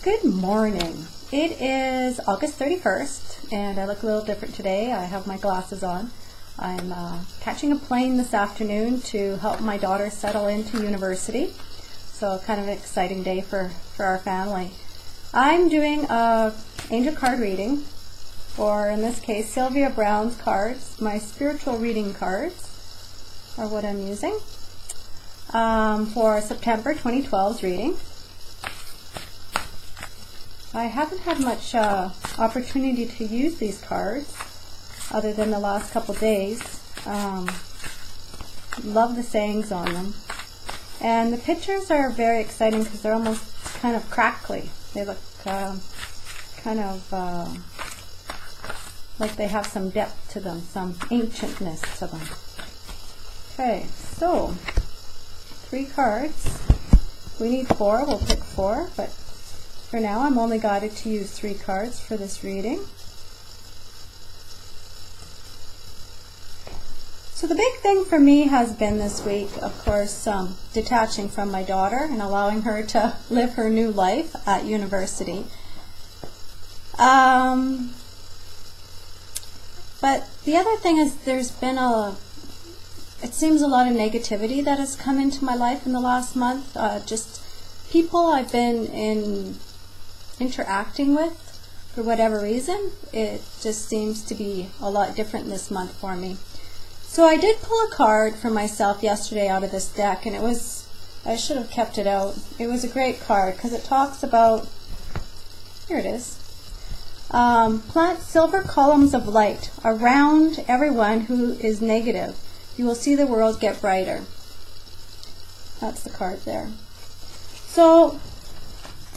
Good morning. It is August 31st and I look a little different today. I have my glasses on. I'm catching a plane this afternoon to help my daughter settle into university. So kind of an exciting day for our family. I'm doing a angel card reading, or in this case Sylvia Browne's cards. My spiritual reading cards are what I'm using for September 2012's reading. I haven't had much opportunity to use these cards other than the last couple days. Love the sayings on them. And the pictures are very exciting because they're almost kind of crackly. They look kind of like they have some depth to them, some ancientness to them. Okay, so 3 cards. We need 4, we'll pick 4, but for now I'm only guided to use 3 cards for this reading. So the big thing for me has been this week, of course, detaching from my daughter and allowing her to live her new life at university. But the other thing is there's been it seems a lot of negativity that has come into my life in the last month. Just people I've been interacting with for whatever reason. It just seems to be a lot different this month for me. So I did pull a card for myself yesterday out of this deck, and I should have kept it out. It was a great card because it talks about, here it is, plant silver columns of light around everyone who is negative. You will see the world get brighter. That's the card there. So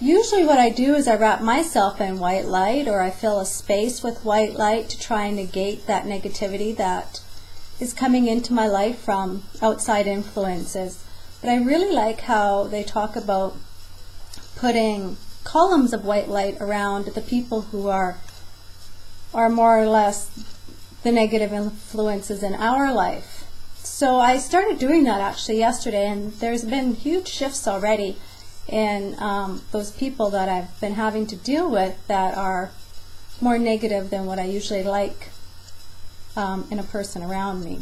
usually what I do is I wrap myself in white light, or I fill a space with white light to try and negate that negativity that is coming into my life from outside influences. But I really like how they talk about putting columns of white light around the people who are more or less the negative influences in our life. So I started doing that actually yesterday, and there's been huge shifts already in those people that I've been having to deal with that are more negative than what I usually like in a person around me.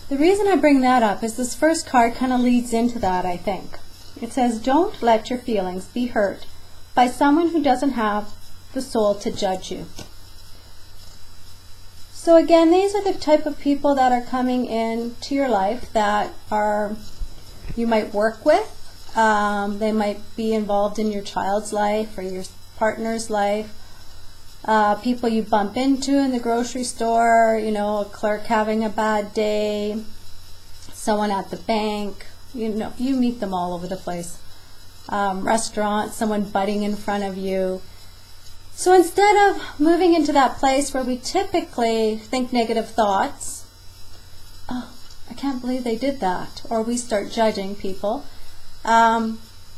The reason I bring that up is this first card kind of leads into that, I think. It says, don't let your feelings be hurt by someone who doesn't have the soul to judge you. So again, these are the type of people that are coming into your life that you might work with. They might be involved in your child's life or your partner's life. People you bump into in the grocery store, a clerk having a bad day, someone at the bank, you meet them all over the place. Restaurant, someone butting in front of you. So instead of moving into that place where we typically think negative thoughts, oh, I can't believe they did that, or we start judging people,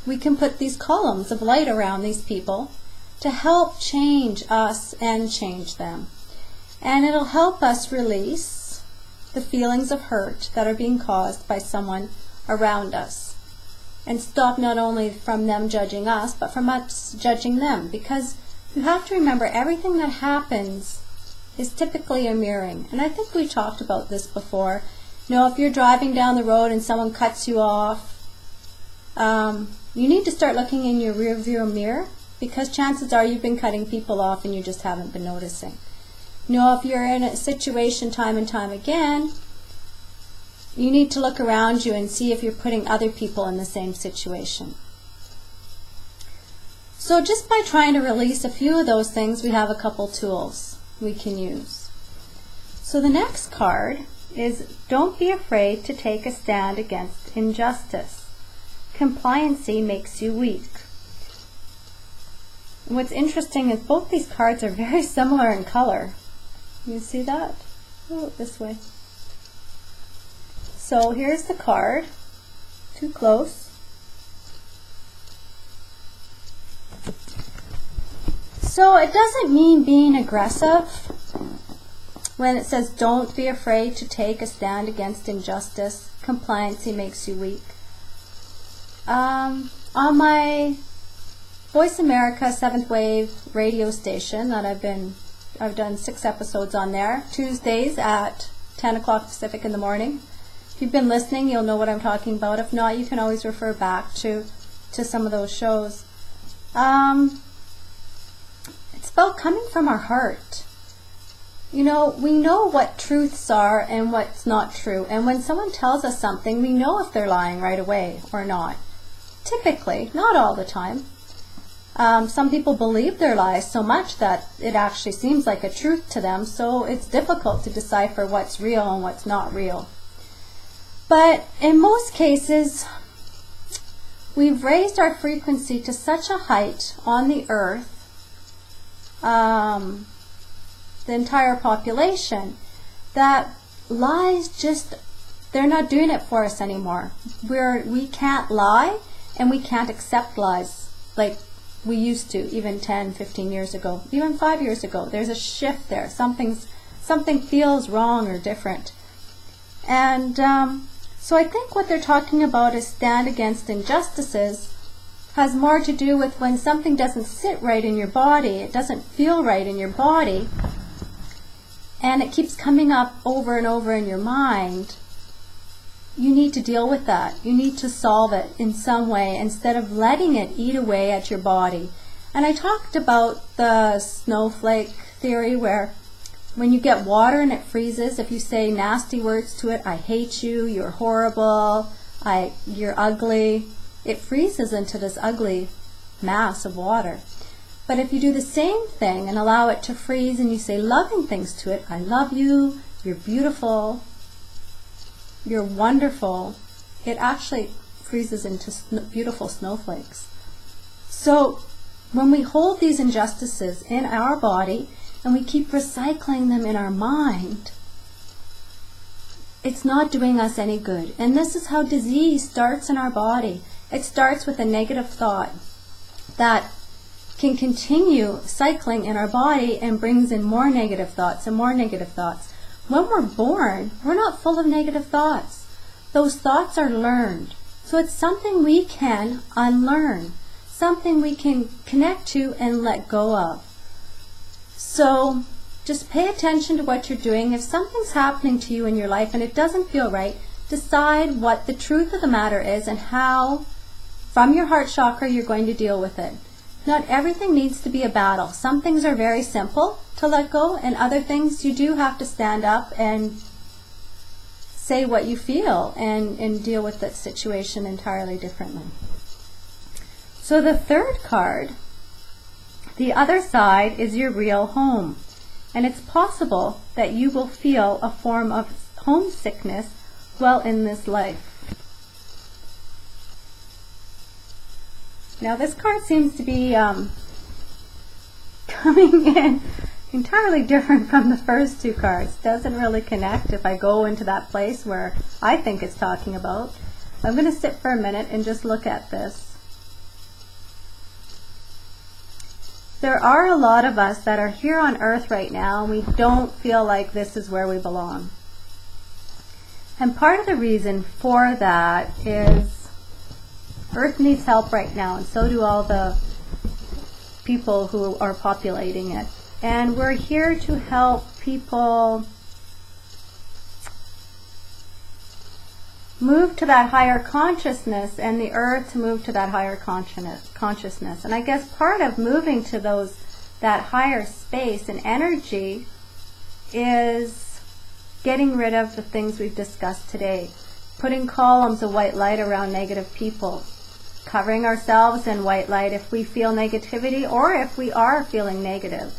we can put these columns of light around these people to help change us and change them. And it'll help us release the feelings of hurt that are being caused by someone around us, and stop not only from them judging us, but from us judging them. Because you have to remember, everything that happens is typically a mirroring. And I think we talked about this before. If you're driving down the road and someone cuts you off, you need to start looking in your rear view mirror, because chances are you've been cutting people off and you just haven't been noticing. If you're in a situation time and time again, you need to look around you and see if you're putting other people in the same situation. So just by trying to release a few of those things, we have a couple tools we can use. So the next card is, don't be afraid to take a stand against injustice. Compliancy makes you weak. And what's interesting is both these cards are very similar in color. You see that? Oh, this way. So here's the card. Too close. So it doesn't mean being aggressive when it says don't be afraid to take a stand against injustice. Compliancy makes you weak. On my Voice America 7th Wave radio station that I've done 6 episodes on there, Tuesdays at 10 o'clock Pacific in the morning. If you've been listening, you'll know what I'm talking about. If not, you can always refer back to some of those shows. It's about coming from our heart. You know, we know what truths are and what's not true. And when someone tells us something, we know if they're lying right away or not. Typically, not all the time. Some people believe their lies so much that it actually seems like a truth to them, so it's difficult to decipher what's real and what's not real. But in most cases, we've raised our frequency to such a height on the earth, the entire population, that lies just, they're not doing it for us anymore. We can't lie, and we can't accept lies like we used to even 10, 15 years ago, even 5 years ago. There's a shift there. Something feels wrong or different. And so I think what they're talking about is stand against injustices has more to do with when something doesn't sit right in your body, it doesn't feel right in your body, and it keeps coming up over and over in your mind. You need to deal with that. You need to solve it in some way instead of letting it eat away at your body. And I talked about the snowflake theory, where when you get water and it freezes, if you say nasty words to it, I hate you, you're horrible, you're ugly, it freezes into this ugly mass of water. But if you do the same thing and allow it to freeze and you say loving things to it, I love you, you're beautiful, you're wonderful, it actually freezes into beautiful snowflakes. So when we hold these injustices in our body and we keep recycling them in our mind, it's not doing us any good. And this is how disease starts in our body. It starts with a negative thought that can continue cycling in our body and brings in more negative thoughts and more negative thoughts. When we're born, we're not full of negative thoughts. Those thoughts are learned. So it's something we can unlearn, something we can connect to and let go of. So just pay attention to what you're doing. If something's happening to you in your life and it doesn't feel right, decide what the truth of the matter is and how, from your heart chakra, you're going to deal with it. Not everything needs to be a battle. Some things are very simple to let go, and other things you do have to stand up and say what you feel and deal with that situation entirely differently. So the third card, the other side, is your real home. And it's possible that you will feel a form of homesickness while in this life. Now this card seems to be coming in entirely different from the first two cards. Doesn't really connect if I go into that place where I think it's talking about. I'm going to sit for a minute and just look at this. There are a lot of us that are here on earth right now and we don't feel like this is where we belong. And part of the reason for that is Earth needs help right now, and so do all the people who are populating it. And we're here to help people move to that higher consciousness, and the earth to move to that higher consciousness. And I guess part of moving to that higher space and energy is getting rid of the things we've discussed today. Putting columns of white light around negative people. Covering ourselves in white light if we feel negativity or if we are feeling negative.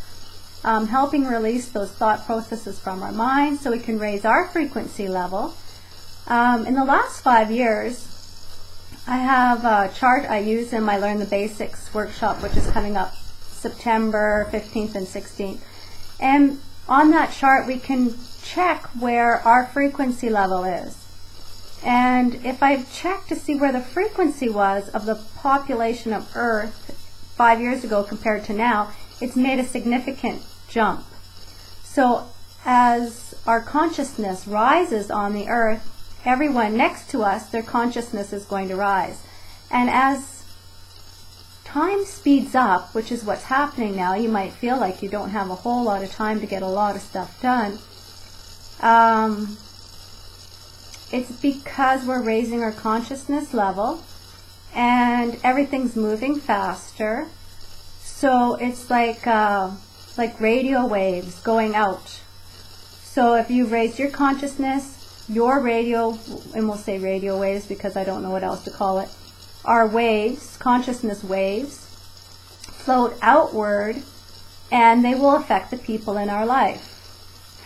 Helping release those thought processes from our mind so we can raise our frequency level. In the last 5 years, I have a chart I use in my Learn the Basics workshop, which is coming up September 15th and 16th. And on that chart, we can check where our frequency level is. And if I check to see where the frequency was of the population of Earth 5 years ago compared to now, it's made a significant jump. So as our consciousness rises on the Earth, everyone next to us, their consciousness is going to rise. And as time speeds up, which is what's happening now. You might feel like you don't have a whole lot of time to get a lot of stuff done. It's because we're raising our consciousness level and everything's moving faster. So it's like radio waves going out. So if you've raised your consciousness, your radio, and we'll say radio waves because I don't know what else to call it, are waves, consciousness waves, float outward, and they will affect the people in our life.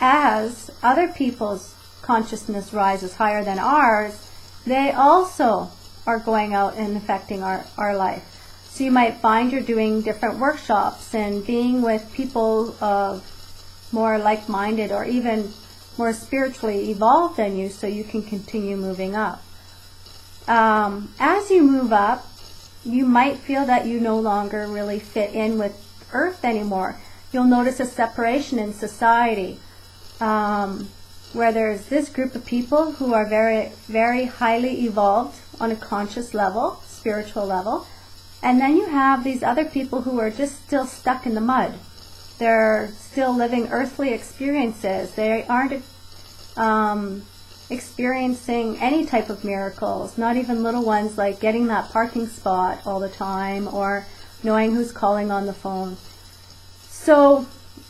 As other people's consciousness rises higher than ours, they also are going out and affecting our life. So you might find you're doing different workshops and being with people of more like-minded or even more spiritually evolved than you, so you can continue moving up. As you move up, you might feel that you no longer really fit in with Earth anymore. You'll notice a separation in society, where there's this group of people who are very, very highly evolved on a conscious level, spiritual level, and then you have these other people who are just still stuck in the mud. They're still living earthly experiences. They aren't experiencing any type of miracles, not even little ones like getting that parking spot all the time or knowing who's calling on the phone. So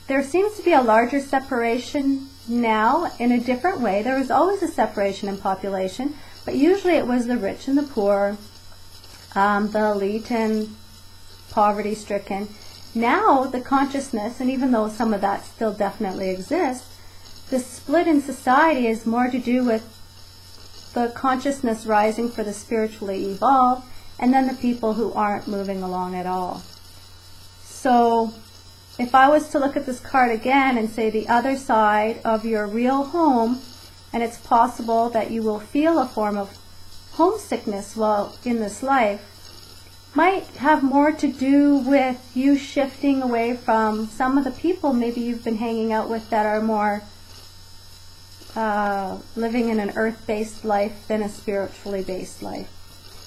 there seems to be a larger separation now in a different way. There was always a separation in population, but usually it was the rich and the poor, the elite and poverty-stricken. Now the consciousness, and even though some of that still definitely exists, the split in society is more to do with the consciousness rising for the spiritually evolved, and then the people who aren't moving along at all. So if I was to look at this card again and say the other side of your real home, and it's possible that you will feel a form of homesickness while in this life, might have more to do with you shifting away from some of the people maybe you've been hanging out with that are more living in an earth-based life than a spiritually based life.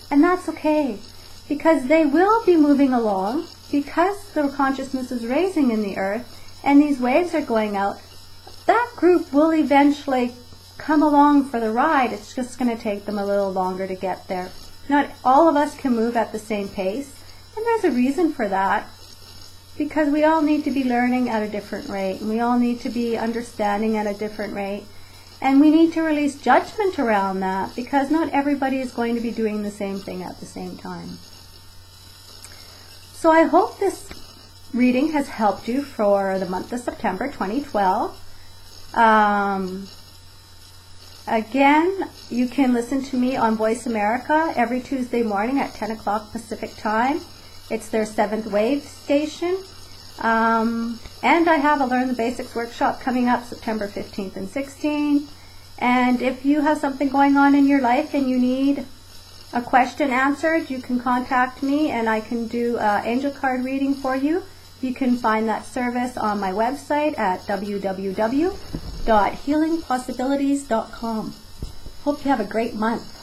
And that's okay, because they will be moving along, because the consciousness is raising in the earth and these waves are going out. That group will eventually come along for the ride. It's just going to take them a little longer to get there. Not all of us can move at the same pace, and there's a reason for that, because we all need to be learning at a different rate, and we all need to be understanding at a different rate, and we need to release judgment around that, because not everybody is going to be doing the same thing at the same time. So I hope this reading has helped you for the month of September 2012. Again, you can listen to me on Voice America every Tuesday morning at 10 o'clock Pacific time. It's their 7th wave station. And I have a Learn the Basics workshop coming up September 15th and 16th. And if you have something going on in your life and you need a question answered, you can contact me and I can do an angel card reading for you. You can find that service on my website at www.healingpossibilities.com. Hope you have a great month.